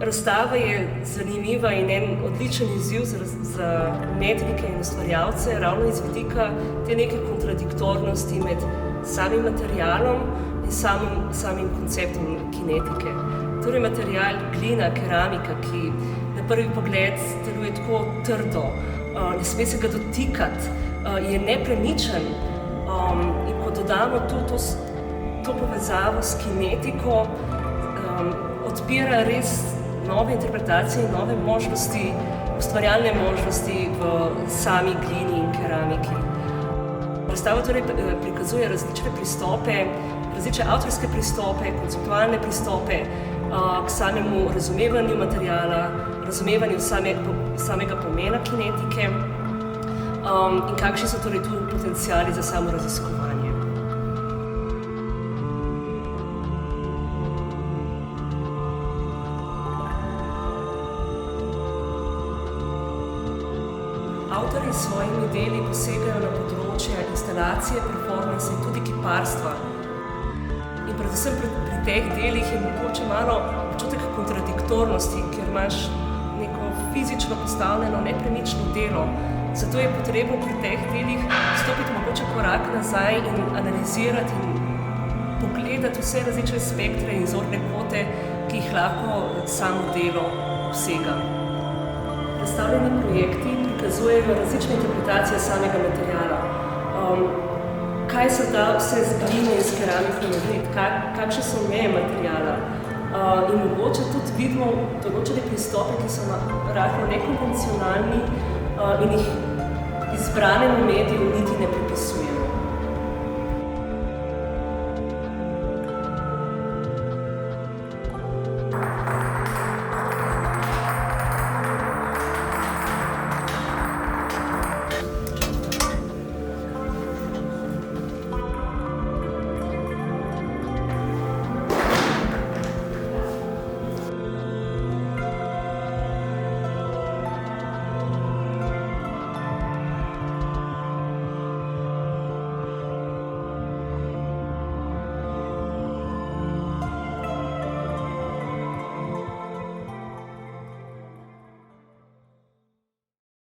Razstava je zanimiva in en odličen izziv za umetnike in ustvarjalce, ravno iz vidika te neke kontradiktornosti med samim materialom in samim konceptom kinetike. Torej material, glina, keramika, ki na prvi pogled deluje tako trdo, ne sme se ga dotikati, je nepremičen in ko dodamo to povezavo s kinetiko, odpira res nove interpretacije in nove možnosti, ustvarjalne možnosti v sami glini in keramiki. Razstava torej prikazuje različne pristope, različne avtorske pristope, konceptualne pristope k samemu razumevanju materiala, razumevanju samega pomena kinetike in kakšni so torej tu potenciali za samo raziskovanje. Avtorji s svojimi deli posegajo na področje instalacije, performance in tudi kiparstva. In predvsem pri teh delih je mogoče malo občutek kontradiktornosti, ker imaš neko fizično postavljeno, nepremično delo. Zato je potrebno pri teh delih stopiti mogoče korak nazaj in analizirati in pogledati vse različne spektre in zorne kote, ki jih lahko samo delo vsega. Predstavljeni projekti prikazujejo različne interpretacije samega materiala. Kaj se da vse z gline in s keramiko narediti, kakšne so meje materiala. In mogoče tudi vidimo določene pristope, ki so rahlo nekonvencionalni in jih izbranemu mediju niti